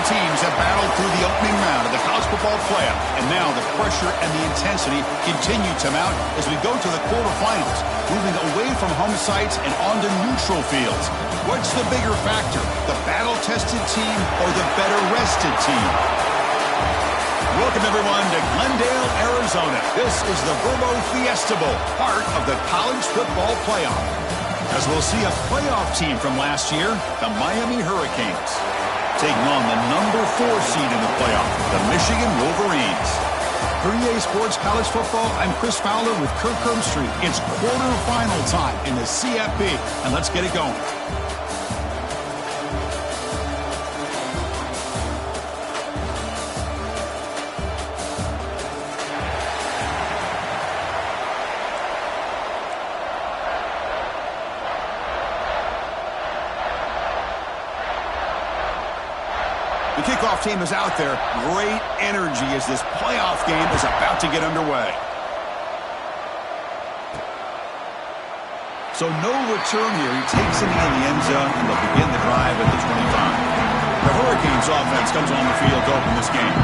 teams have battled through the opening round of the college football playoff, and now the pressure and the intensity continue to mount as we go to the quarterfinals, moving away from home sites and onto neutral fields. What's the bigger factor, the battle-tested team or the better-rested team? Welcome, everyone, to Glendale, Arizona. This is the Verbo Fiesta Bowl, part of the college football playoff. As we'll see a playoff team from last year, the Miami Hurricanes, taking on the number 4 seed in the playoff, the Michigan Wolverines. For EA Sports College Football, I'm Chris Fowler with Kirk Herbstreit. It's quarterfinal time in the CFP, and let's get it going. The kickoff team is out there. Great energy as this playoff game is about to get underway. So no return here. He takes it in the end zone, and they'll begin the drive at the 25. The Hurricanes offense comes on the field to open this game.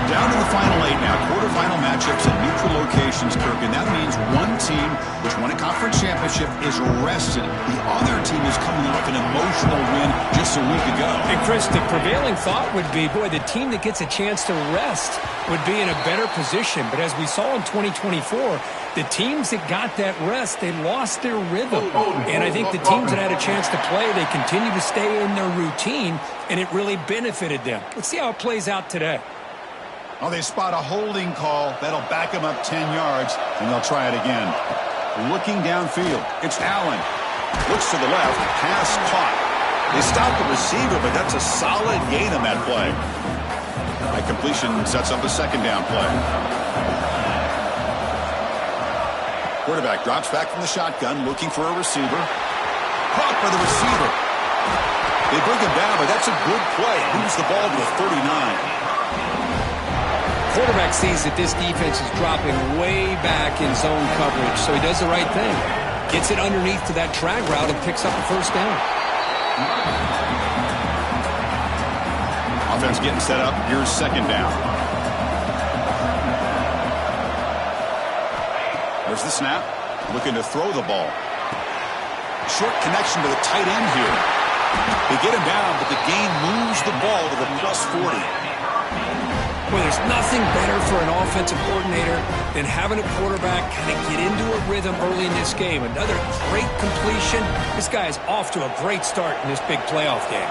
Down to the final 8 now. Quarterfinal matchups at neutral locations, Kirk, and that means one team which won a conference championship is rested. The other team is coming off an emotional win just a week ago. And Chris, the prevailing thought would be, boy, the team that gets a chance to rest would be in a better position. But as we saw in 2024, the teams that got that rest, they lost their rhythm. And I think the teams that had a chance to play, they continue to stay in their routine, and it really benefited them. Let's see how it plays out today. Oh, they spot a holding call. That'll back them up 10 yards, and they'll try it again. Looking downfield, it's Allen. Looks to the left, pass caught. They stopped the receiver, but that's a solid gain on that play. That completion sets up a second down play. Quarterback drops back from the shotgun, looking for a receiver. Caught by the receiver. They bring him down, but that's a good play. Moves the ball to the 39. Quarterback sees that this defense is dropping way back in zone coverage, so he does the right thing. Gets it underneath to that drag route and picks up the first down. Offense getting set up. Here's second down. There's the snap. Looking to throw the ball. Short connection to the tight end here. They get him down, but the gain moves the ball to the plus 40. Well, there's nothing better for an offensive coordinator than having a quarterback kind of get into a rhythm early in this game. Another great completion. This guy is off to a great start in this big playoff game.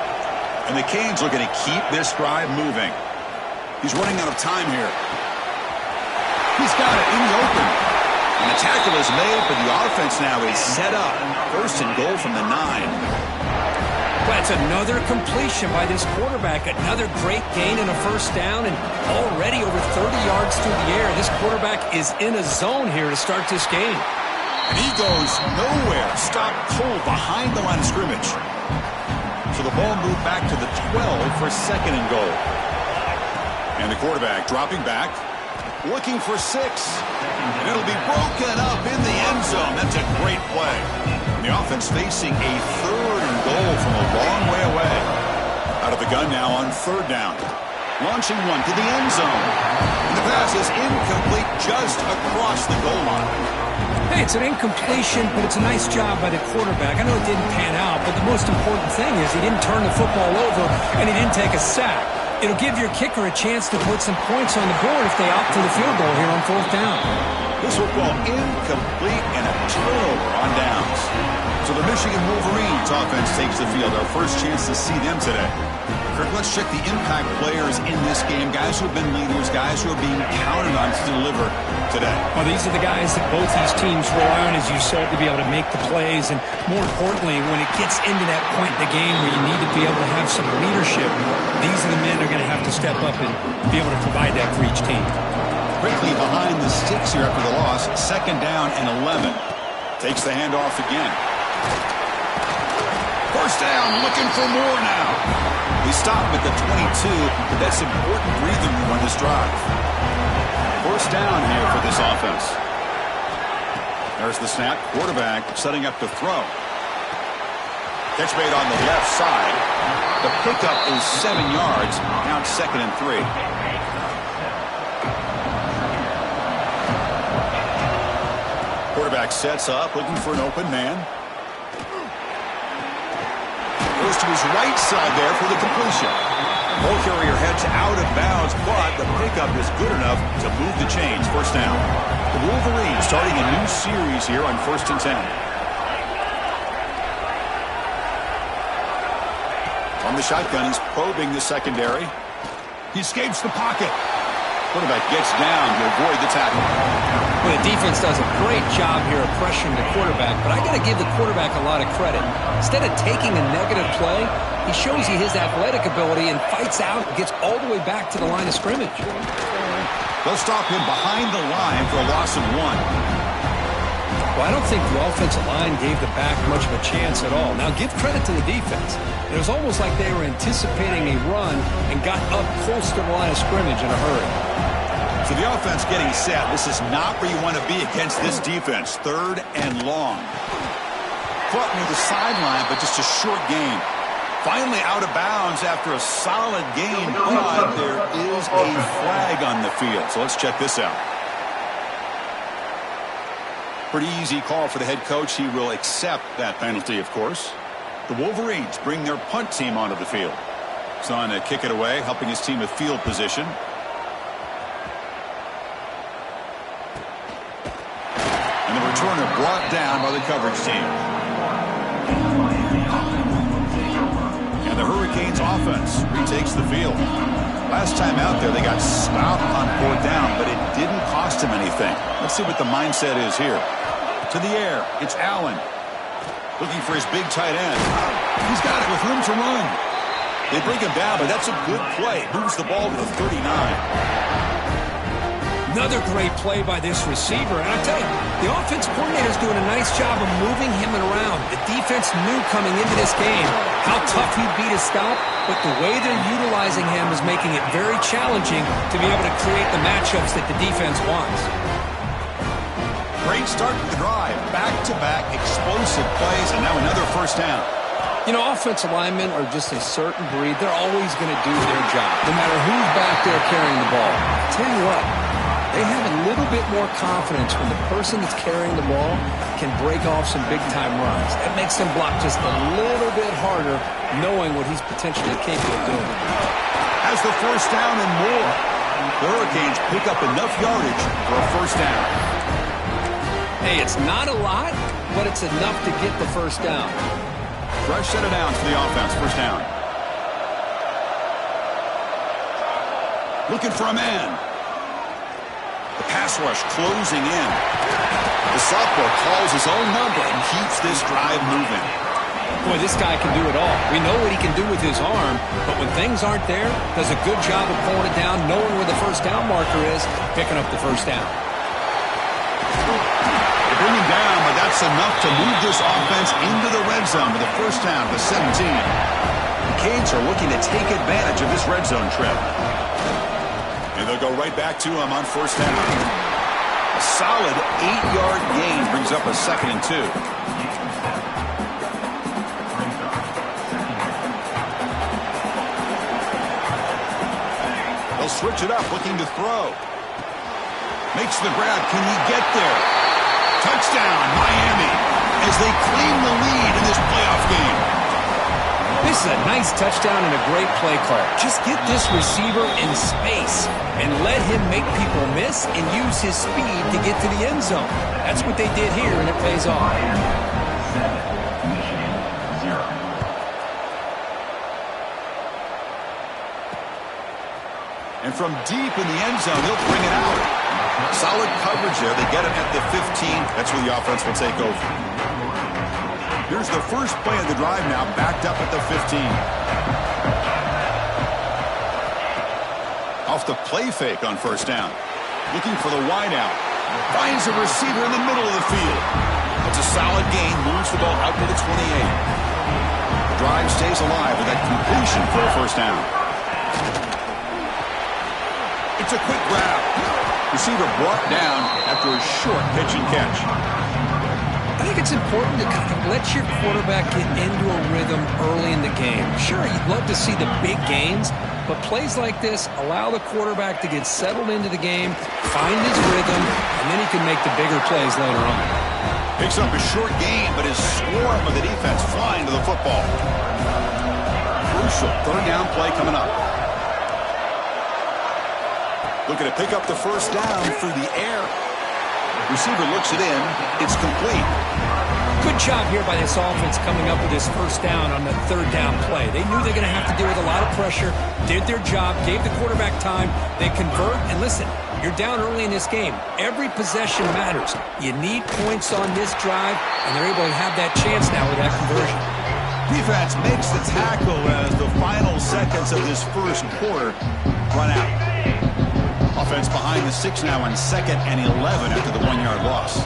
And the Canes looking to keep this drive moving. He's running out of time here. He's got it in the open. And the tackle is made, but the offense now is set up. First and goal from the 9. That's another completion by this quarterback. Another great gain and a first down, and already over 30 yards through the air. This quarterback is in a zone here to start this game. And he goes nowhere. Stop cold behind the line of scrimmage. So the ball moved back to the 12 for second and goal. And the quarterback dropping back, looking for 6. And it'll be broken up in the end zone. That's a great play. And the offense facing a third and goal from a long way away. Out of the gun now on third down. Launching one to the end zone. And the pass is incomplete just across the goal line. Hey, it's an incompletion, but it's a nice job by the quarterback. I know it didn't pan out, but the most important thing is he didn't turn the football over and he didn't take a sack. It'll give your kicker a chance to put some points on the board if they opt for the field goal here on fourth down. This football incomplete and a turnover on downs. So the Michigan Wolverines offense takes the field. Our first chance to see them today. Kirk, let's check the impact players in this game. Guys who have been leaders, guys who are being counted on to deliver today. Well, these are the guys that both these teams rely on, as you said, to be able to make the plays. And more importantly, when it gets into that point in the game where you need to be able to have some leadership, these are the men that are going to have to step up and be able to provide that for each team. Quickly behind the sticks here after the loss. Second down and 11. Takes the handoff again. First down, looking for more now. We stop at the 22, but that's important breathing room on this drive. First down here for this offense. There's the snap. Quarterback setting up to throw. Catch made on the left side. The pickup is 7 yards. Now it's 2nd and 3. Quarterback sets up, looking for an open man. Goes to his right side there for the completion. Ball carrier heads out of bounds, but the pickup is good enough to move the chains. First down. The Wolverines starting a new series here on 1st and 10. On the shotgun, he's probing the secondary. He escapes the pocket. Quarterback gets down to avoid the tackle. Well, the defense does a great job here of pressuring the quarterback, but I got to give the quarterback a lot of credit. Instead of taking a negative play, he shows you his athletic ability and fights out and gets all the way back to the line of scrimmage. They'll stop him behind the line for a loss of 1. Well, I don't think the offensive line gave the back much of a chance at all. Now, give credit to the defense. It was almost like they were anticipating a run and got up close to the line of scrimmage in a hurry. So the offense getting set. This is not where you want to be against this defense. 3rd and long. Caught near the sideline, but just a short gain. Finally out of bounds after a solid gain, but there is a flag on the field. So let's check this out. Pretty easy call for the head coach. He will accept that penalty, of course. The Wolverines bring their punt team onto the field. He's on to kick it away, helping his team with field position. And the returner brought down by the coverage team. And the Hurricanes offense retakes the field. Last time out there, they got stopped on 4th down, but it didn't cost him anything. Let's see what the mindset is here. To the air, it's Allen. Looking for his big tight end. He's got it with room to run. They bring him down, but that's a good play. Moves the ball to the 39. Another great play by this receiver. And I tell you, the offense coordinator is doing a nice job of moving him around. The defense knew coming into this game how tough he'd be to stop, but the way they're utilizing him is making it very challenging to be able to create the matchups that the defense wants. Great start to the drive. Back-to-back explosive plays, and now another first down. You know, offensive linemen are just a certain breed. They're always going to do their job, no matter who's back there carrying the ball. I'll tell you what, they have a little bit more confidence when the person that's carrying the ball can break off some big-time runs. That makes them block just a little bit harder, knowing what he's potentially capable of doing. Has the first down and more. The Hurricanes pick up enough yardage for a first down. Hey, it's not a lot, but it's enough to get the first down. Fresh set of downs for the offense. First down. Looking for a man. The pass rush closing in. The sophomore calls his own number and keeps this drive moving. Boy, this guy can do it all. We know what he can do with his arm, but when things aren't there, does a good job of pulling it down, knowing where the first down marker is, picking up the first down. Bring him down, but that's enough to move this offense into the red zone with a first down to 17. The Canes are looking to take advantage of this red zone trip. And they'll go right back to him on first down. A solid 8-yard gain brings up a 2nd and 2. They'll switch it up, looking to throw. Makes the grab. Can he get there? Touchdown, Miami, as they claim the lead in this playoff game. This is a nice touchdown and a great play call. Just get this receiver in space and let him make people miss and use his speed to get to the end zone. That's what they did here, and it pays off. And from deep in the end zone, he'll bring it out. Solid coverage there. They get him at the 15. That's where the offense will take over. Here's the first play of the drive now, backed up at the 15. Off the play fake on first down. Looking for the wideout. Finds a receiver in the middle of the field. It's a solid gain. Moves the ball out to the 28. The drive stays alive with that completion for a first down. It's a quick grab. Receiver brought down after a short pitch and catch. I think it's important to kind of let your quarterback get into a rhythm early in the game. Sure, you'd love to see the big gains, but plays like this allow the quarterback to get settled into the game, find his rhythm, and then he can make the bigger plays later on. Picks up a short gain, but his swarm of the defense flying to the football. Crucial third down play coming up. Looking to pick up the first down through the air. Receiver looks it in. It's complete. Good job here by this offense coming up with this first down on the third down play. They knew they're going to have to deal with a lot of pressure, did their job, gave the quarterback time. They convert, and listen, you're down early in this game. Every possession matters. You need points on this drive, and they're able to have that chance now with that conversion. Defense makes the tackle as the final seconds of this first quarter run out. Offense behind the 6 now on 2nd and 11 after the 1-yard loss.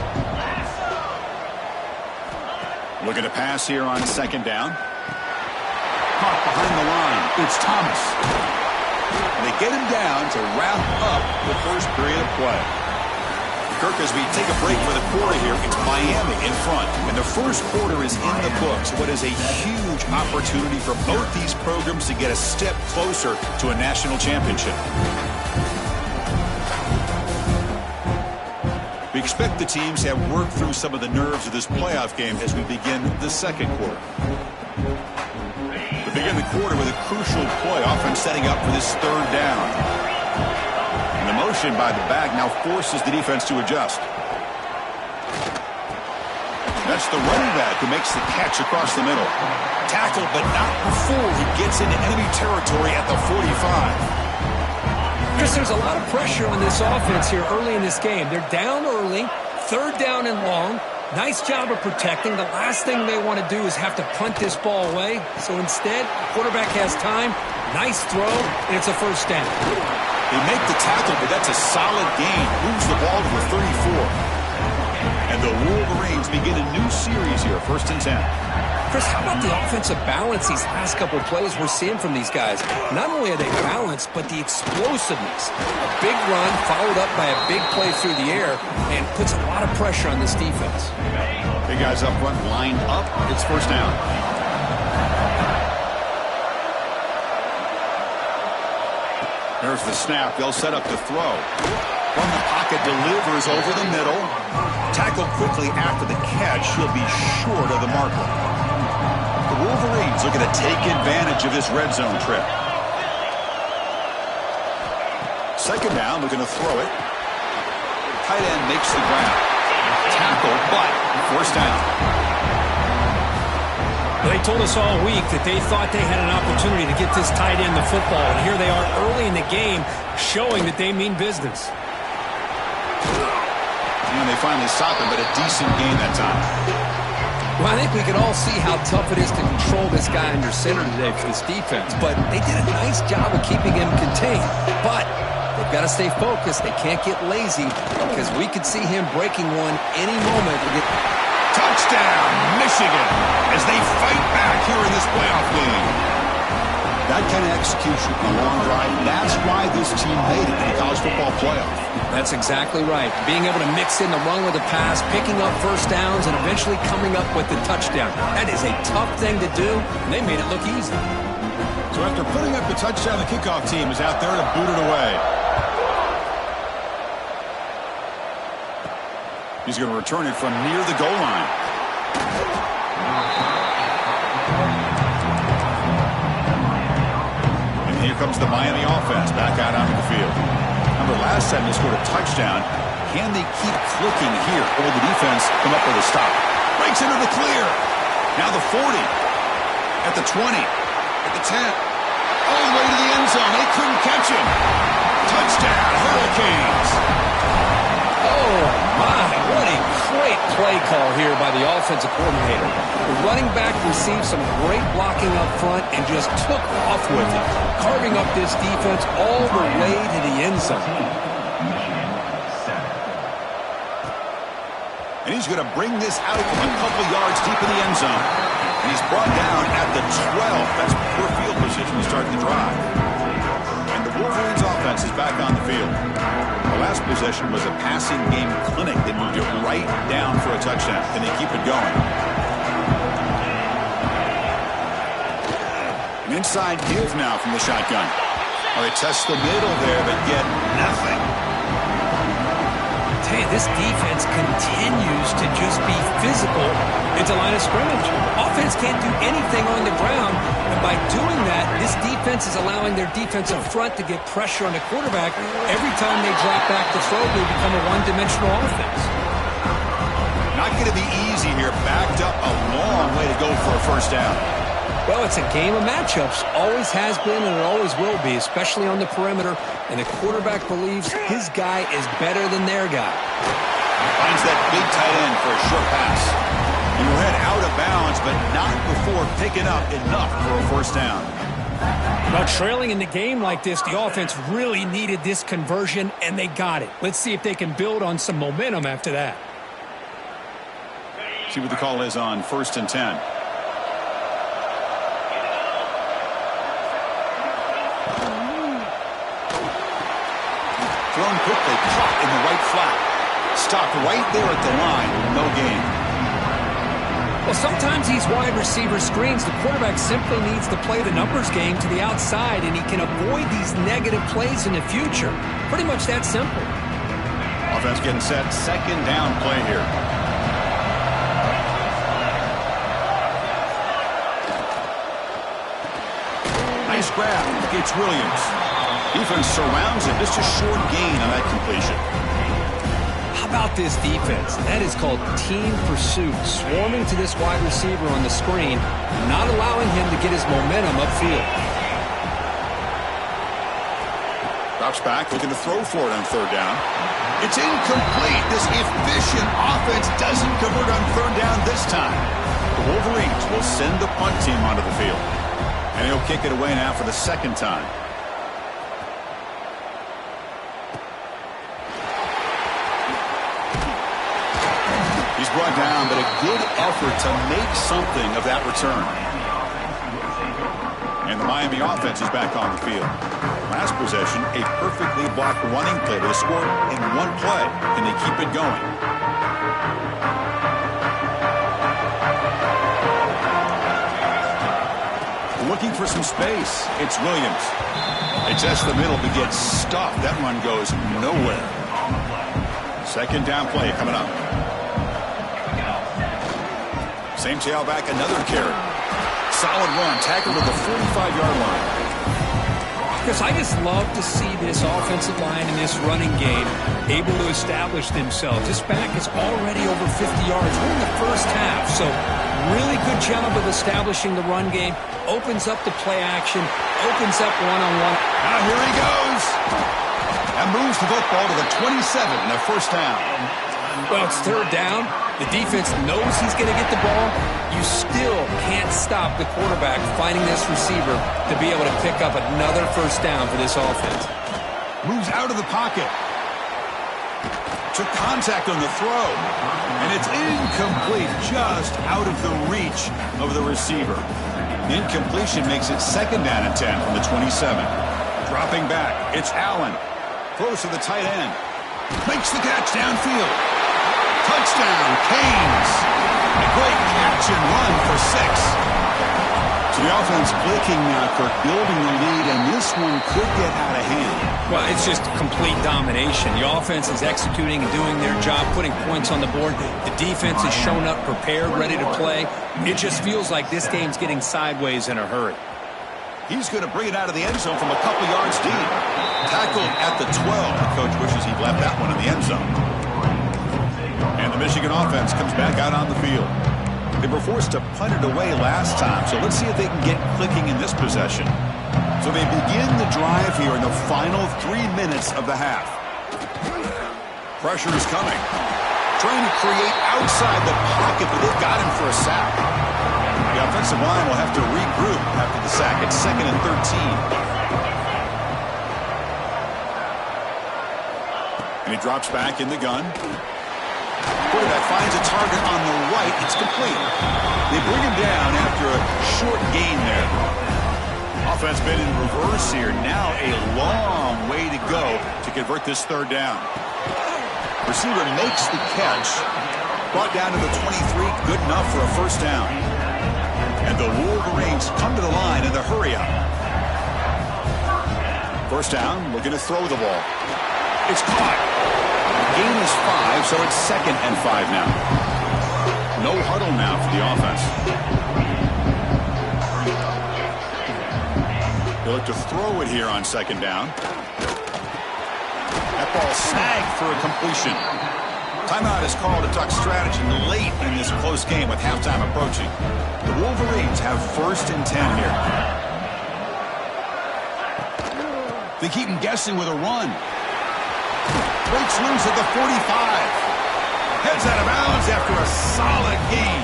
Looking to pass here on 2nd down. Caught behind the line. It's Thomas. And they get him down to wrap up the first period of play. Kirk, as we take a break for the quarter here, it's Miami in front. And the first quarter is in the books. What is a huge opportunity for both these programs to get a step closer to a national championship. We expect the teams to have worked through some of the nerves of this playoff game as we begin the second quarter. We begin the quarter with a crucial play, often setting up for this third down. And the motion by the back now forces the defense to adjust. That's the running back who makes the catch across the middle. Tackled, but not before he gets into enemy territory at the 45. Chris, there's a lot of pressure on this offense here early in this game. They're down early, third down and long. Nice job of protecting. The last thing they want to do is have to punt this ball away. So instead, quarterback has time, nice throw, and it's a first down. They make the tackle, but that's a solid gain. Moves the ball to the 34. And the Wolverines begin a new series here, 1st and 10. Chris, how about the offensive balance these last couple of plays we're seeing from these guys? Not only are they balanced, but the explosiveness. A big run followed up by a big play through the air and puts a lot of pressure on this defense. Big guys up front lined up. It's first down. There's the snap. They'll set up the throw. From the pocket, delivers over the middle. Tackled quickly after the catch. He'll be short of the marker. The Wolverines looking to take advantage of this red zone trip. 2nd down, looking to throw it. Tight end makes the grab. Tackle, but first down. They told us all week that they thought they had an opportunity to get this tight end the football, and here they are early in the game showing that they mean business. And they finally stop him, but a decent gain that time. Well, I think we can all see how tough it is to control this guy under center today for this defense, but they did a nice job of keeping him contained. But they've got to stay focused. They can't get lazy because we could see him breaking one any moment. Touchdown, Michigan, as they fight back here in this playoff game. That kind of execution on a long drive, that's why this team made it in the college football playoff. That's exactly right. Being able to mix in the run with the pass, picking up first downs, and eventually coming up with the touchdown. That is a tough thing to do, and they made it look easy. So after putting up the touchdown, the kickoff team is out there to boot it away. He's going to return it from near the goal line. And here comes the Miami offense back out onto the field. Remember, last time they scored a touchdown. Can they keep clicking here? Or will the defense come up with a stop? Breaks into the clear. Now the 40. At the 20. At the 10. All the way to the end zone. They couldn't catch him. Touchdown, Hurricanes. Oh, my. What a great play call here by the offensive coordinator. The running back received some great blocking up front and just took off with it, carving up this defense all the way to the end zone. And he's going to bring this out from a couple yards deep in the end zone. And he's brought down at the 12. That's poor field position to start the drive. And the Wolverines offense is back on the field. The last possession was a passing game clinic. They moved it right down for a touchdown. Can they keep it going? An inside give now from the shotgun. Well, they test the middle there, but get nothing. Hey, this defense continues to just be physical into line of scrimmage. Offense can't do anything on the ground, and by doing that, this defense is allowing their defensive front to get pressure on the quarterback. Every time they drop back to throw, they become a one-dimensional offense. Not going to be easy here. Backed up a long way to go for a first down. Well, it's a game of matchups. Always has been and it always will be, especially on the perimeter. And the quarterback believes his guy is better than their guy. Finds that big tight end for a short pass. He will head out of bounds, but not before picking up enough for a first down. Well, trailing in the game like this, the offense really needed this conversion, and they got it. Let's see if they can build on some momentum after that. See what the call is on 1st and 10. Thrown quickly, caught in the right flat. Stopped right there at the line. No gain. Well, sometimes these wide receiver screens, the quarterback simply needs to play the numbers game to the outside, and he can avoid these negative plays in the future. Pretty much that simple. Offense getting set. Second down play here. Nice grab. It's Williams. Defense surrounds it. Just a short gain on that completion. How about this defense? That is called team pursuit. Swarming to this wide receiver on the screen, not allowing him to get his momentum upfield. Drops back, looking to throw for it on third down. It's incomplete. This efficient offense doesn't convert on third down this time. The Wolverines will send the punt team onto the field. And he'll kick it away now for the second time. He's brought down, but a good effort to make something of that return. And the Miami offense is back on the field. Last possession, a perfectly blocked running play to score in one play. Can they keep it going? Looking for some space. It's Williams. They test the middle, but gets stuffed. That run goes nowhere. Second down play coming up. Same tailback, another carry. Solid run, tackled at the 45-yard line. Chris, I just love to see this offensive line in this running game able to establish themselves. This back is already over 50 yards. We're in the first half, so really good job of establishing the run game. Opens up the play action, opens up one-on-one. Now here he goes. And moves the football to the 27 and a first down. Well, it's third down. The defense knows he's going to get the ball. You still can't stop the quarterback finding this receiver to be able to pick up another first down for this offense. Moves out of the pocket. Took contact on the throw. And it's incomplete, just out of the reach of the receiver. The incompletion makes it second down and 10 from the 27. Dropping back, it's Allen. Throws to the tight end. Makes the catch downfield. Touchdown, Canes. A great catch and run for 6. So the offense clicking now, Kirk, building the lead, and this one could get out of hand. Well, it's just complete domination. The offense is executing and doing their job, putting points on the board. The defense is shown up, prepared, ready to play. It just feels like this game's getting sideways in a hurry. He's going to bring it out of the end zone from a couple yards deep. Tackled at the 12. The coach wishes he'd left that one in the end zone. And the Michigan offense comes back out on the field. They were forced to punt it away last time, so let's see if they can get clicking in this possession. So they begin the drive here in the final 3 minutes of the half. Pressure is coming. Trying to create outside the pocket, but they've got him for a sack. The offensive line will have to regroup after the sack. It's 2nd and 13. And he drops back in the gun. Quarterback finds a target on the right. It's complete. They bring him down after a short gain there. Offense been in reverse here. Now a long way to go to convert this third down. Receiver makes the catch. Brought down to the 23. Good enough for a first down. And the Wolverines come to the line in the hurry-up. First down, looking to throw the ball. It's caught. Gain is 5, so it's 2nd and 5 now. No huddle now for the offense. They look to throw it here on 2nd down. That ball snagged for a completion. Timeout is called to talk strategy late in this close game with halftime approaching. The Wolverines have 1st and 10 here. They keep him guessing with a run. Breaks loose at the 45. Heads out of bounds after a solid gain.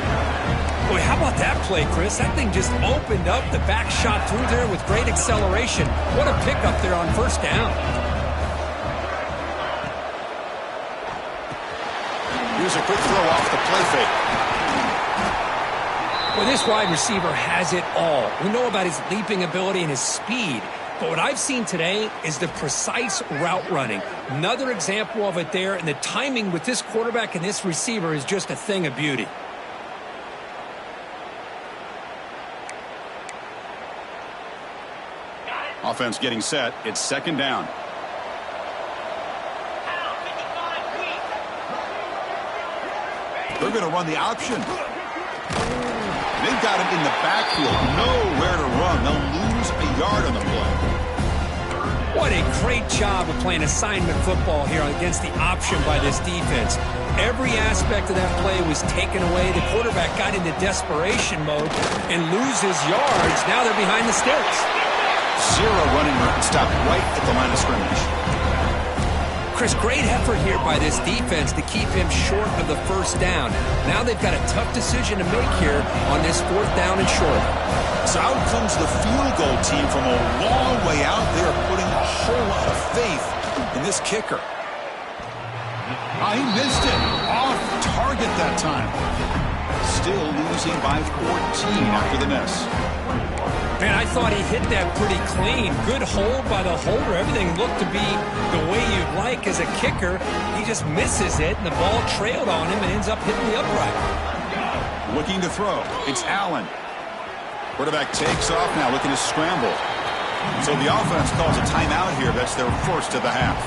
Boy, how about that play, Chris? That thing just opened up. The back shot through there with great acceleration. What a pickup there on first down. Here's a quick throw off the play fake. Well, this wide receiver has it all. We know about his leaping ability and his speed. But what I've seen today is the precise route running. Another example of it there, and the timing with this quarterback and this receiver is just a thing of beauty. Offense getting set. It's 2nd down. They're going to run the option. They've got him in the backfield. Nowhere to run. They'll lose a yard on the play. What a great job of playing assignment football here against the option by this defense. Every aspect of that play was taken away. The quarterback got into desperation mode and loses yards. Now they're behind the sticks. 0 running room. Stopped right at the line of scrimmage. Chris, great effort here by this defense to keep him short of the first down. Now they've got a tough decision to make here on this 4th down and short. So out comes the field goal team from a long way out. They are putting a whole lot of faith in this kicker. He missed it. Off target that time. Still losing by 14 after the miss. Man, I thought he hit that pretty clean. Good hold by the holder. Everything looked to be the way you'd like as a kicker. He just misses it, and the ball trailed on him and ends up hitting the upright. Looking to throw. It's Allen. Quarterback takes off now, looking to scramble. So the offense calls a timeout here. That's their first of the half.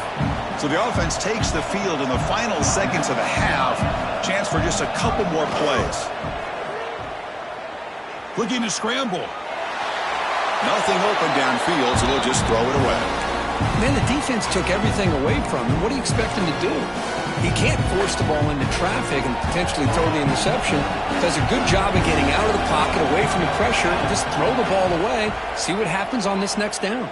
So the offense takes the field in the final seconds of the half. Chance for just a couple more plays. Looking to scramble. Nothing open downfield, so they'll just throw it away. Man, the defense took everything away from him. What do you expect him to do? He can't force the ball into traffic and potentially throw the interception. Does a good job of getting out of the pocket, away from the pressure, and just throw the ball away. See what happens on this next down.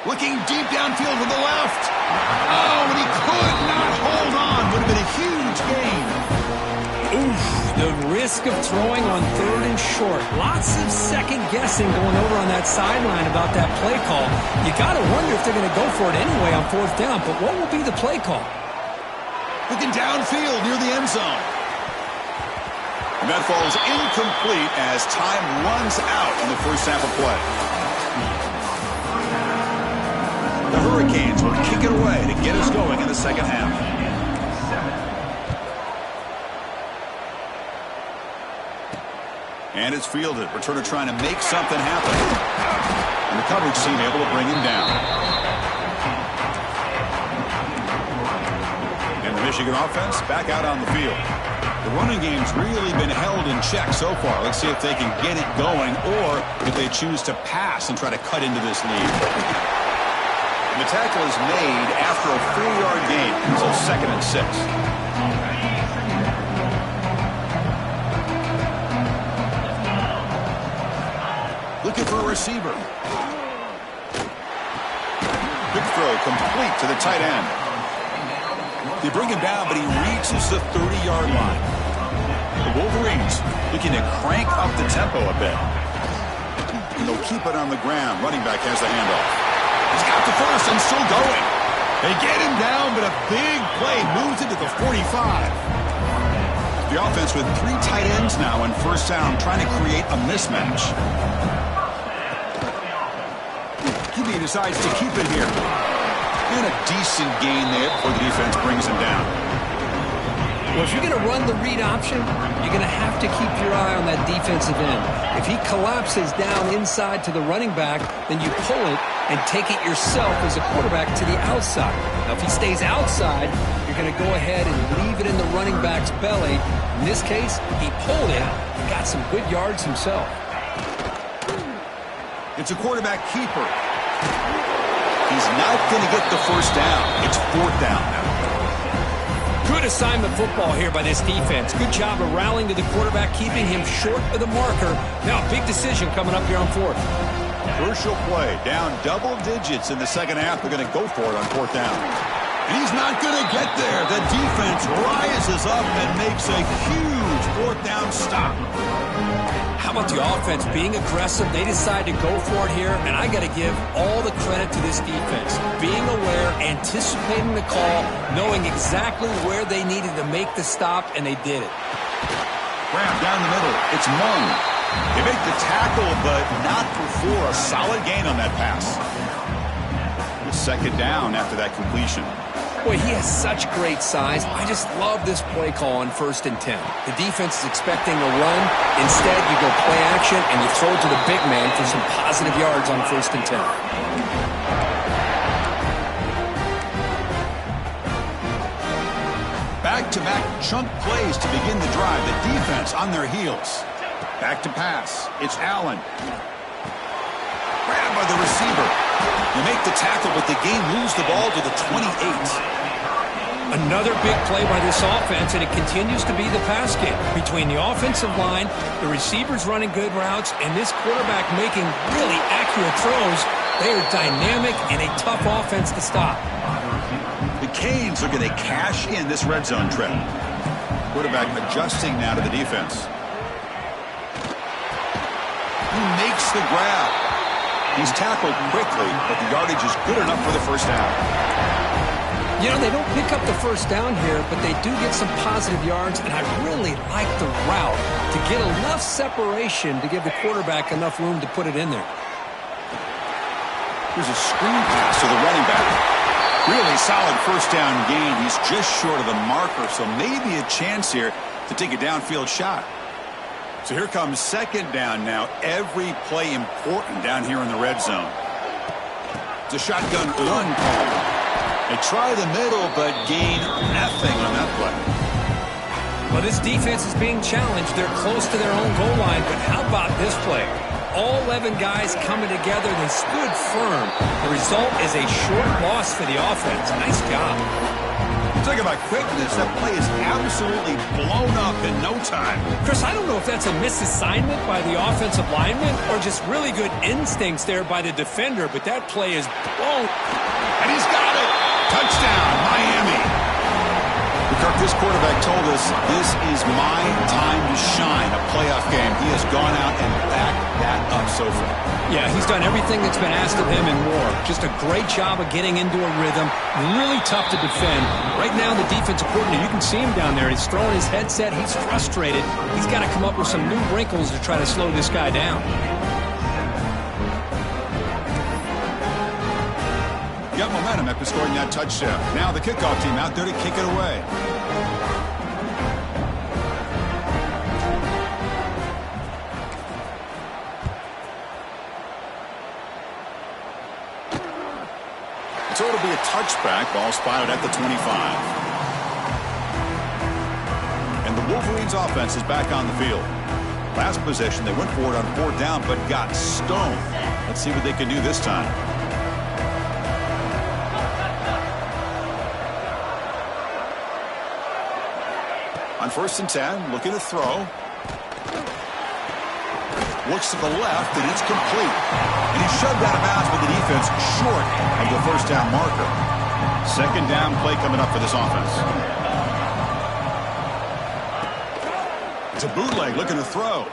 Looking deep downfield with the left. Oh, and he could not hold on. Would have been a huge gain. Oof, the risk of throwing on 3rd and short. Lots of second guessing going over on that sideline about that play call. You got to wonder if they're going to go for it anyway on 4th down, but what will be the play call? Looking downfield near the end zone. And that falls incomplete as time runs out in the first half of play. The Hurricanes will kick it away to get us going in the second half. And it's fielded. Returner trying to make something happen. And the coverage team able to bring him down. And the Michigan offense back out on the field. The running game's really been held in check so far. Let's see if they can get it going or if they choose to pass and try to cut into this lead. And the tackle is made after a 4-yard gain, so 2nd and 6. Looking for a receiver. Big throw complete to the tight end. They bring him down, but he reaches the 30-yard line. The Wolverines looking to crank up the tempo a bit. And they'll keep it on the ground. Running back has the handoff. He's got the first and still going. They get him down, but a big play moves it to the 45. The offense with 3 tight ends now in first down, trying to create a mismatch. he decides to keep it here. And a decent gain there before the defense brings him down. Well, if you're going to run the read option, you're going to have to keep your eye on that defensive end. If he collapses down inside to the running back, then you pull it and take it yourself as a quarterback to the outside. Now, if he stays outside, you're going to go ahead and leave it in the running back's belly. In this case, he pulled it and got some good yards himself. It's a quarterback keeper. He's not going to get the first down. It's 4th down now. Good assignment football here by this defense. Good job of rallying to the quarterback, keeping him short of the marker. Now a big decision coming up here on 4th. Crucial play. Down double digits in the second half. They're going to go for it on 4th down. And he's not going to get there. The defense rises up and makes a huge 4th down stop. How about the offense being aggressive? They decide to go for it here, and I got to give all the credit to this defense. Being aware, anticipating the call, knowing exactly where they needed to make the stop, and they did it. Grab down the middle. It's Mung. They make the tackle, but not before a solid gain on that pass. 2nd down after that completion. Boy, he has such great size. I just love this play call on 1st and 10. The defense is expecting a run. Instead, you go play action, and you throw it to the big man for some positive yards on 1st and 10. Back-to-back chunk plays to begin the drive. The defense on their heels. Back to pass. It's Allen. Grabbed by the receiver. You make the tackle, but the game moves the ball to the 28. Another big play by this offense, and it continues to be the pass game. Between the offensive line, the receivers running good routes, and this quarterback making really accurate throws, they are dynamic and a tough offense to stop. The Canes are going to cash in this red zone trip. Quarterback adjusting now to the defense. He makes the grab. He's tackled quickly, but the yardage is good enough for the first down. You know, they don't pick up the first down here, but they do get some positive yards, and I really like the route to get enough separation to give the quarterback enough room to put it in there. Here's a screen pass to the running back. Really solid first down gain. He's just short of the marker, so maybe a chance here to take a downfield shot. So here comes 2nd down now. Every play important down here in the red zone. It's a shotgun run call. They try the middle, but gain nothing on that play. Well, this defense is being challenged. They're close to their own goal line, but how about this play? All 11 guys coming together. They stood firm. The result is a short loss for the offense. Nice job. Talk about quickness. That play is absolutely blown up in no time. Chris, I don't know if that's a misassignment by the offensive lineman or just really good instincts there by the defender, but that play is blown. And he's got it. Touchdown, Miami. Kirk, this quarterback told us this is my time to shine, a playoff game. He has gone out and backed that up so far. Yeah, he's done everything that's been asked of him and more. Just a great job of getting into a rhythm. Really tough to defend. Right now, the defensive coordinator, you can see him down there. He's throwing his headset. He's frustrated. He's got to come up with some new wrinkles to try to slow this guy down. Got momentum after scoring that touchdown. Now the kickoff team out there to kick it away. So it'll be a touchback. Ball spotted at the 25. And the Wolverines offense is back on the field. Last possession, they went for it on 4th down, but got stoned. Let's see what they can do this time. On 1st and 10, looking to throw. Looks to the left, and it's complete. And he's shoved out of bounds with the defense short of the first down marker. 2nd down play coming up for this offense. It's a bootleg looking to throw.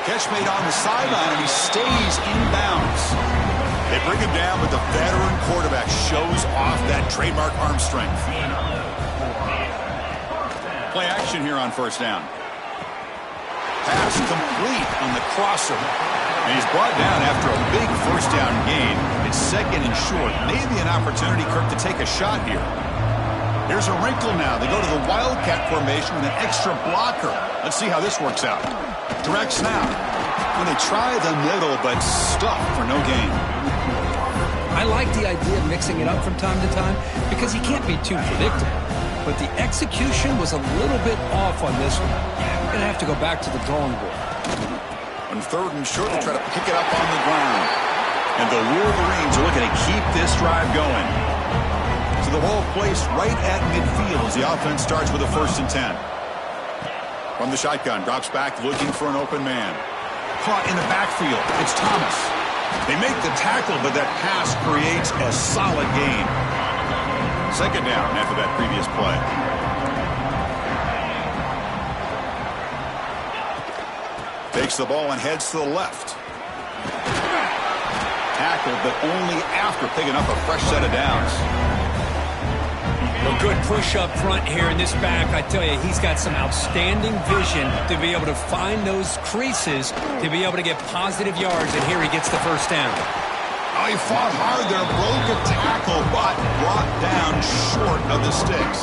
Catch made on the sideline, and he stays in bounds. They bring him down, but the veteran quarterback shows off that trademark arm strength. Play action here on 1st down. Pass complete on the crosser. And he's brought down after a big first down gain. It's second and short. Maybe an opportunity, Kirk, to take a shot here. Here's a wrinkle now. They go to the Wildcat formation with an extra blocker. Let's see how this works out. Direct snap. When they try the middle, but stuck for no gain. I like the idea of mixing it up from time to time because you can't be too predictable. But the execution was a little bit off on this one. Going to have to go back to the drawing board. On third and short, they try to pick it up on the ground. And the Wolverines are looking to keep this drive going. So the ball placed right at midfield as the offense starts with a 1st and 10. From the shotgun, drops back looking for an open man. Caught in the backfield. It's Thomas. They make the tackle, but that pass creates a solid gain. Second down after that previous play. Takes the ball and heads to the left. Tackled, but only after picking up a fresh set of downs. A good push up front here in this back. I tell you, he's got some outstanding vision to be able to find those creases, to be able to get positive yards, and here he gets the first down. Oh, he fought hard there, broke a tackle, but brought down short of the sticks.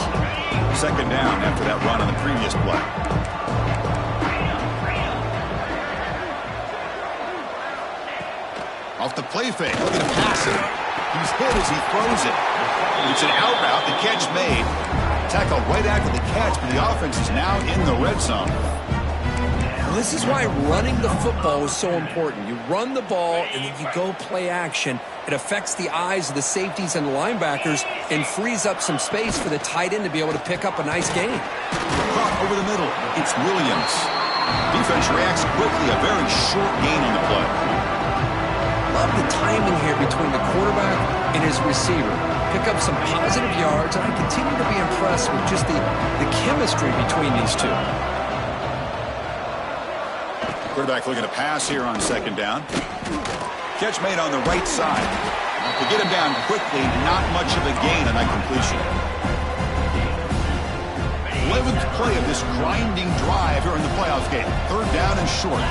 Second down after that run on the previous play. Off the play fake, looking to pass it. He's hit as he throws it. It's an out route, the catch made. Tackle right after the catch, but the offense is now in the red zone. Well, this is why running the football is so important. You run the ball, and then you go play action. It affects the eyes of the safeties and the linebackers and frees up some space for the tight end to be able to pick up a nice gain. Caught over the middle. It's Williams. Defense reacts quickly. A very short gain on the play. Love the timing here between the quarterback and his receiver. Pick up some positive yards, and I continue to be impressed with just the chemistry between these two. Quarterback looking to pass here on second down. Catch made on the right side. To get him down quickly, not much of a gain on that completion. 11th play of this grinding drive here in the playoff game. Third down and short.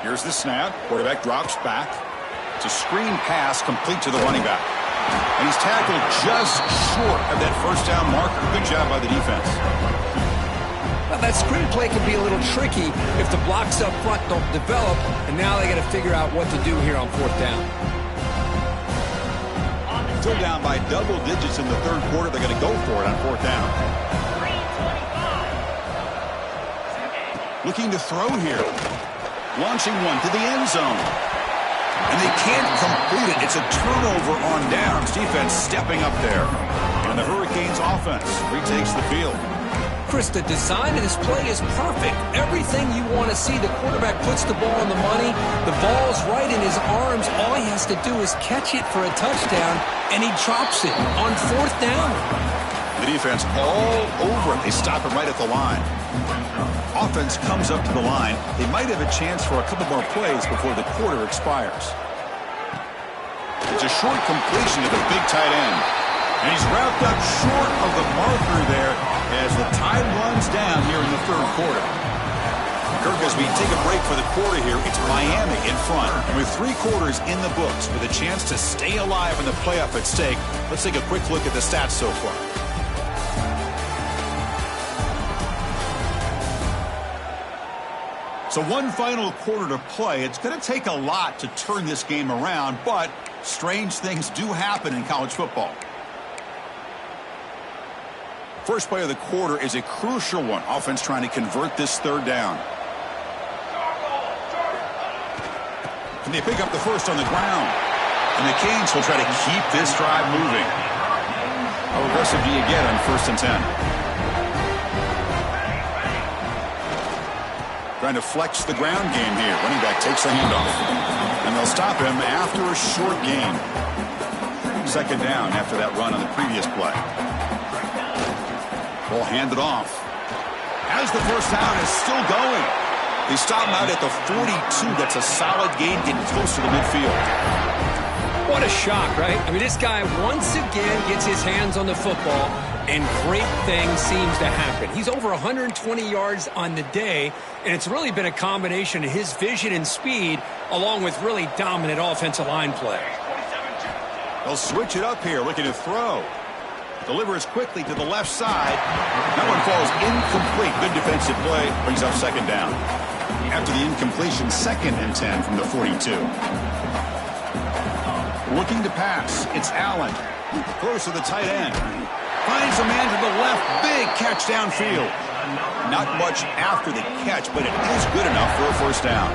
Here's the snap. Quarterback drops back. It's a screen pass complete to the running back. And he's tackled just short of that first down marker. Good job by the defense. Well, that screen play can be a little tricky if the blocks up front don't develop, and now they got to figure out what to do here on 4th down. Still down by double digits in the third quarter. They're going to go for it on 4th down. Looking to throw here. Launching one to the end zone. And they can't complete it. It's a turnover on downs. Defense stepping up there. And the Hurricanes offense retakes the field. Chris, the design of this play is perfect. Everything you want to see. The quarterback puts the ball on the money. The ball's right in his arms. All he has to do is catch it for a touchdown, and he drops it on 4th down. The defense all over it. They stop him right at the line. Offense comes up to the line. They might have a chance for a couple more plays before the quarter expires. It's a short completion to the big tight end. And he's wrapped up short of the marker there as the time runs down here in the third quarter. Kirk, as we take a break for the quarter here, it's Miami in front. And with 3 quarters in the books with a chance to stay alive in the playoff at stake, let's take a quick look at the stats so far. So one final quarter to play. It's going to take a lot to turn this game around, but strange things do happen in college football. First play of the quarter is a crucial one. Offense trying to convert this third down. And they pick up the first on the ground. And the Canes will try to keep this drive moving. How aggressive do you get on 1st and 10? Trying to flex the ground game here. Running back takes the handoff. And they'll stop him after a short gain. Second down after that run on the previous play. Ball handed off. As the first down is still going. They stop him out at the 42. That's a solid gain getting close to the midfield. What a shock, right? I mean, this guy once again gets his hands on the football, and great things seems to happen. He's over 120 yards on the day, and it's really been a combination of his vision and speed along with really dominant offensive line play. They'll switch it up here, looking to throw. Delivers quickly to the left side. That one falls incomplete. Good defensive play. Brings up second down. After the incompletion, 2nd and 10 from the 42. Looking to pass. It's Allen. Close to the tight end. Finds a man to the left. Big catch downfield. Not much after the catch, but it is good enough for a first down.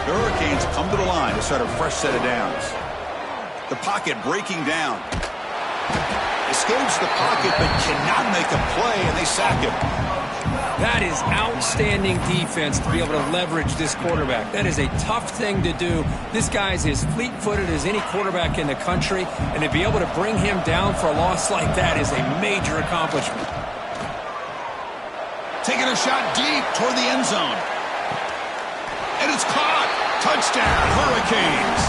The Hurricanes come to the line to start a fresh set of downs. The pocket breaking down. Escapes the pocket, but cannot make a play, and they sack him. That is outstanding defense to be able to leverage this quarterback. That is a tough thing to do. This guy's as fleet-footed as any quarterback in the country, and to be able to bring him down for a loss like that is a major accomplishment. Taking a shot deep toward the end zone. And it's caught. Touchdown, Hurricanes.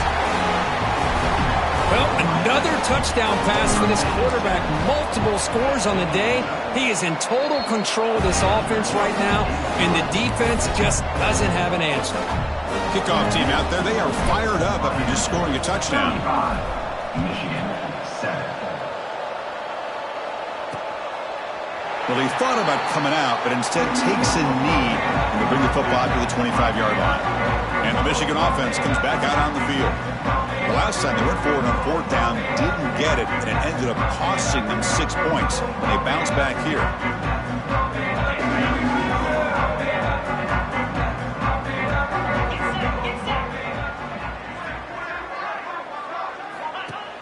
Well, another touchdown pass for this quarterback. Multiple scores on the day. He is in total control of this offense right now, and the defense just doesn't have an answer. Kickoff team out there, they are fired up after just scoring a touchdown. Well, he thought about coming out, but instead takes a knee to bring the football to the 25-yard line. And the Michigan offense comes back out on the field. The last time they went forward on 4th down, didn't get it, and it ended up costing them 6 points. And they bounce back here.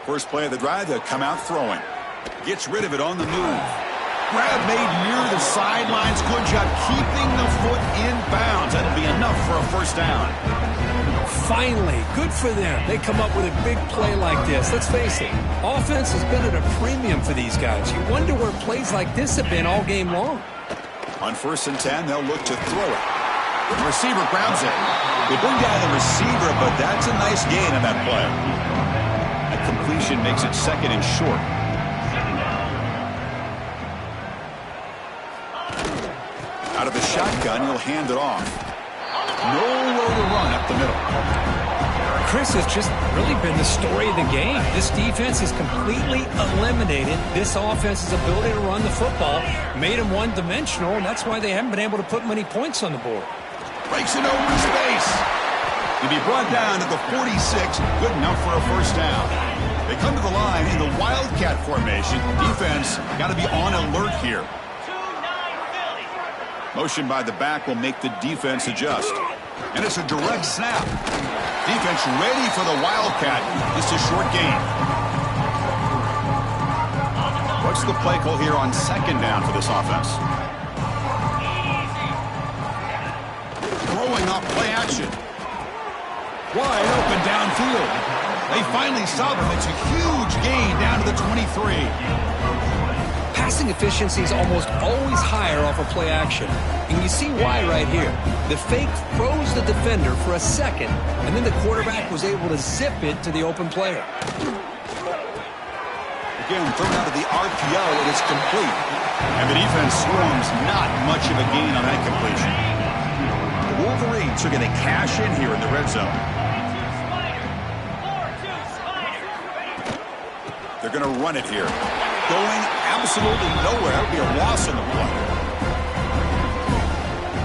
First play of the drive, they'll come out throwing. Gets rid of it on the move. Grab made near the sidelines. Good job keeping the foot in bounds. That'll be enough for a first down. Finally, good for them. They come up with a big play like this. Let's face it, offense has been at a premium for these guys. You wonder where plays like this have been all game long. On 1st and 10, they'll look to throw it. The receiver grabs it. They bring down the receiver, but that's a nice gain on that play. A completion makes it 2nd and short. Out of the shotgun, he'll hand it off. Nowhere to run up the middle. Chris, has just really been the story of the game. This defense has completely eliminated this offense's ability to run the football, made them one-dimensional, and that's why they haven't been able to put many points on the board. Breaks it open space. He'll be brought down at the 46, good enough for a first down. They come to the line in the Wildcat formation. Defense got to be on alert here. Motion by the back will make the defense adjust. And it's a direct snap. Defense ready for the Wildcat. Just a short gain. What's the play call here on 2nd down for this offense? Throwing off play action. Wide open downfield. They finally stop him. It's a huge gain down to the 23. Passing efficiency is almost always higher off of play action. And you see why right here. The fake froze the defender for a second, and then the quarterback was able to zip it to the open player. Again, thrown out of the RPO, and it's complete. And the defense swarms, not much of a gain on that completion. The Wolverines are going to cash in here in the red zone. They're going to run it here. Going absolutely nowhere. That would be a loss on the play.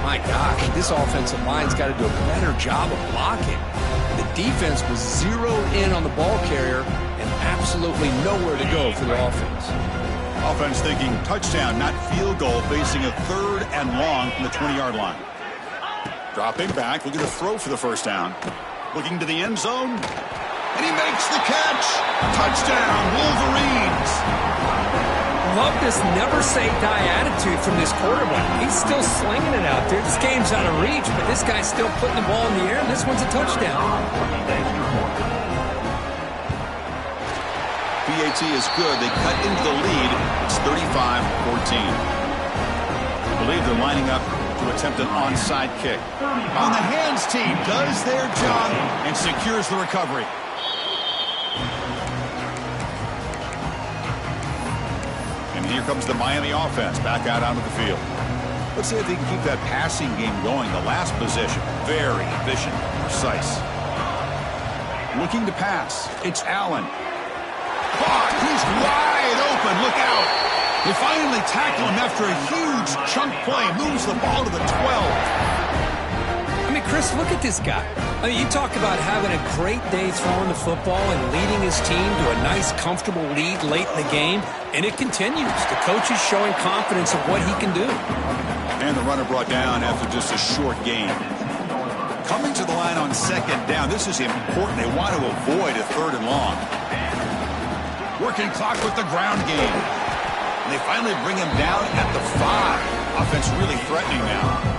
My gosh, this offensive line's got to do a better job of blocking. The defense was zeroed in on the ball carrier and absolutely nowhere to go for the offense. Offense thinking touchdown, not field goal, facing a 3rd and long from the 20-yard line. Dropping back, looking to throw for the first down. Looking to the end zone. And he makes the catch. Touchdown, Wolverines. Love this never-say-die attitude from this quarterback. He's still slinging it out there. This game's out of reach, but this guy's still putting the ball in the air, and this one's a touchdown. PAT is good. They cut into the lead. It's 35-14. I believe they're lining up to attempt an onside kick. On the hands team does their job and secures the recovery. here comes the Miami offense back out onto the field. Let's see if they can keep that passing game going. The last possession, very efficient, precise. Looking to pass. It's Allen. Caught. He's wide open. Look out. They finally tackle him after a huge chunk play. Moves the ball to the 12. I mean, Chris, look at this guy. I mean, you talk about having a great day throwing the football and leading his team to a nice, comfortable lead late in the game, and it continues. The coach is showing confidence of what he can do. And the runner brought down after just a short gain. Coming to the line on second down. This is important. They want to avoid a 3rd and long. Working clock with the ground game. And they finally bring him down at the 5. Offense really threatening now.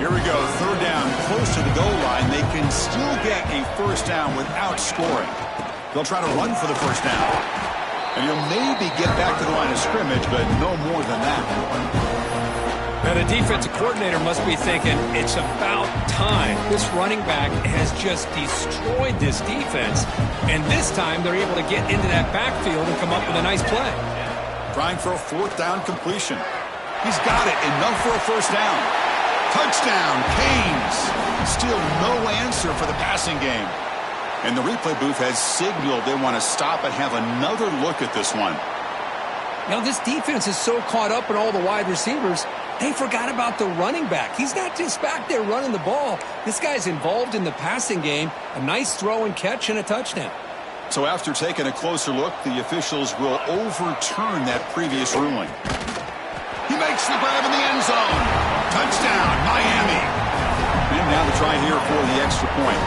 Here we go. 3rd down, close to the goal line. They can still get a 1st down without scoring. They'll try to run for the 1st down. And he'll maybe get back to the line of scrimmage, but no more than that. Now, the defensive coordinator must be thinking, it's about time. This running back has just destroyed this defense, and this time they're able to get into that backfield and come up with a nice play. Trying for a 4th down completion. He's got it. Enough for a 1st down. Touchdown, Canes. Still no answer for the passing game. And the replay booth has signaled they want to stop and have another look at this one. Now, this defense is so caught up in all the wide receivers, they forgot about the running back. He's not just back there running the ball. This guy's involved in the passing game. A nice throw and catch and a touchdown. So after taking a closer look, the officials will overturn that previous ruling. He makes the grab in the end zone. Touchdown, Miami. And now the try here for the extra point.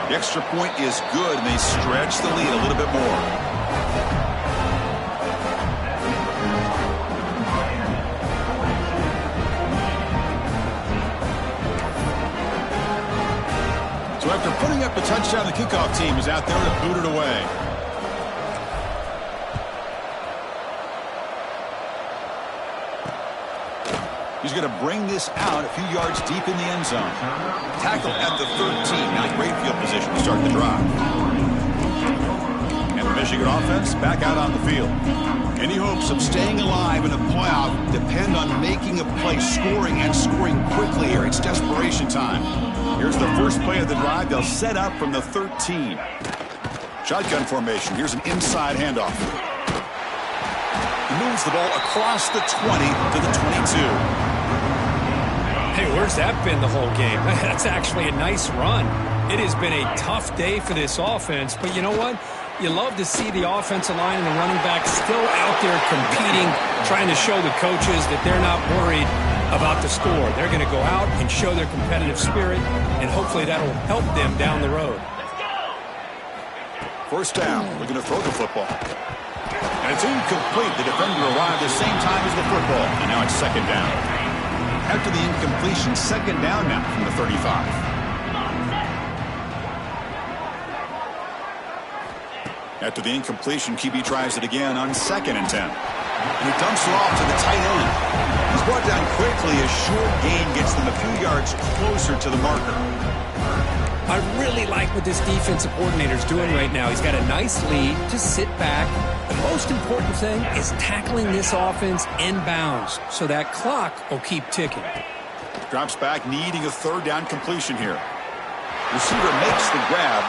The extra point is good, and they stretch the lead a little bit more. So after putting up a touchdown, the kickoff team is out there to boot it away. He's going to bring this out a few yards deep in the end zone. Tackle at the 13. Not great field position to start the drive. And the Michigan offense back out on the field. Any hopes of staying alive in a playoff depend on making a play, scoring, and scoring quickly here. It's desperation time. Here's the first play of the drive. They'll set up from the 13. Shotgun formation. Here's an inside handoff. He moves the ball across the 20 to the 22. Hey, where's that been the whole game? That's actually a nice run. It has been a tough day for this offense, but you know what? You love to see the offensive line and the running back still out there competing, trying to show the coaches that they're not worried about the score. They're going to go out and show their competitive spirit, and hopefully that'll help them down the road. 1st down. Looking to throw the football. And it's incomplete. The defender arrived the same time as the football, and now it's 2nd down. After the incompletion, 2nd down now from the 35. After the incompletion, QB tries it again on 2nd and 10. And he dumps it off to the tight end. He's brought down quickly. A short gain gets them a few yards closer to the marker. I really like what this defensive coordinator is doing right now. He's got a nice lead. Just sit back. The most important thing is tackling this offense inbounds so that clock will keep ticking. Drops back, needing a 3rd down completion here. Receiver makes the grab.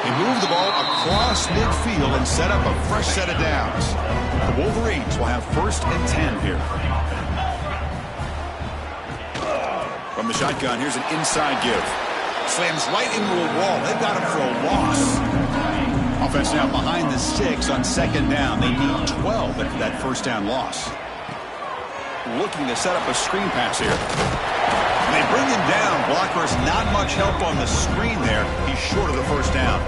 They move the ball across midfield and set up a fresh set of downs. The Wolverines will have 1st and 10 here. From the shotgun, here's an inside give. Slams right into a wall. They've got him for a loss. Offense now behind the 6 on 2nd down. They need 12 after that 1st down loss. Looking to set up a screen pass here. And they bring him down. Blockers not much help on the screen there. He's short of the 1st down.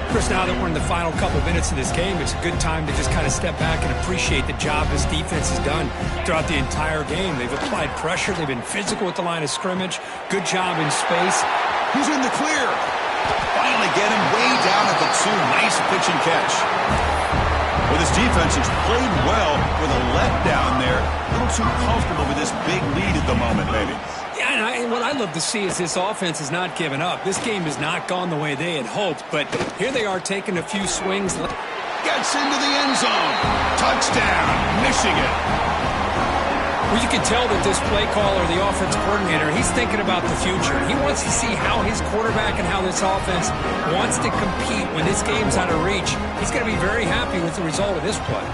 Chris, now that we're in the final couple minutes of this game, it's a good time to just kind of step back and appreciate the job this defense has done throughout the entire game. They've applied pressure. They've been physical at the line of scrimmage. Good job in space. He's in the clear. Finally get him way down at the 2. Nice pitch and catch. Well, this defense has played well with a letdown there. A little too comfortable with this big lead at the moment, maybe. Yeah, and what I love to see is this offense is not giving up. This game has not gone the way they had hoped, but here they are taking a few swings. Gets into the end zone. Touchdown, Michigan. Well, you can tell that this play caller, the offense coordinator, he's thinking about the future. He wants to see how his quarterback and how this offense wants to compete when this game's out of reach. He's going to be very happy with the result of this play.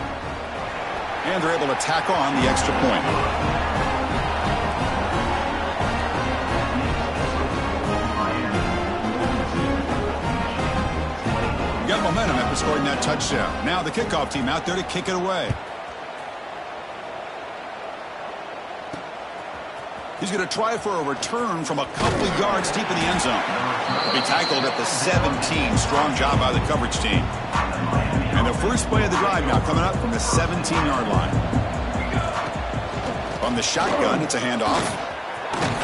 And they're able to tack on the extra point. Got momentum after scoring that touchdown. Now the kickoff team out there to kick it away. He's going to try for a return from a couple yards deep in the end zone. He'll be tackled at the 17. Strong job by the coverage team. And the first play of the drive now coming up from the 17-yard line. From the shotgun, it's a handoff.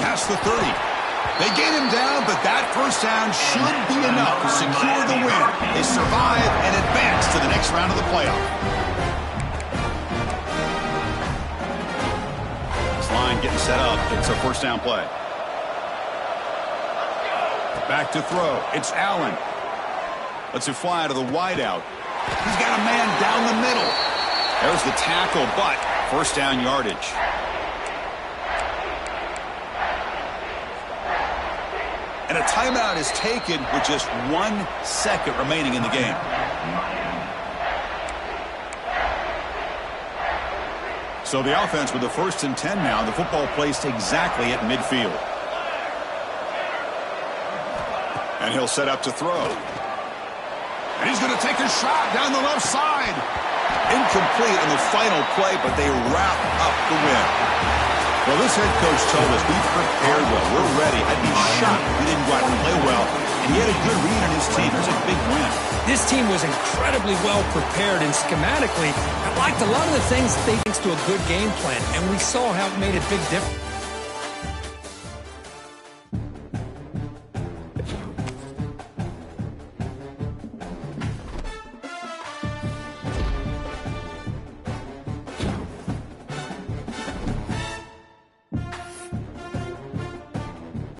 Past the 30. They get him down, but that first down should be enough to secure the win. They survive and advance to the next round of the playoff. This line getting set up. It's a first down play. Back to throw. It's Allen. Lets it fly to the wideout. He's got a man down the middle. There's the tackle, but first down yardage. And a timeout is taken with just 1 second remaining in the game. So the offense with the 1st and 10 now. The football placed exactly at midfield. And he'll set up to throw. And he's going to take a shot down the left side. Incomplete on the final play, but they wrap up the win. Well, this head coach told us we prepared well. We're ready. I'd be shocked if we didn't go out and play well. And he had a good read on his team. There's a big win. This team was incredibly well prepared, and schematically, I liked a lot of the things thanks to a good game plan, and we saw how it made a big difference.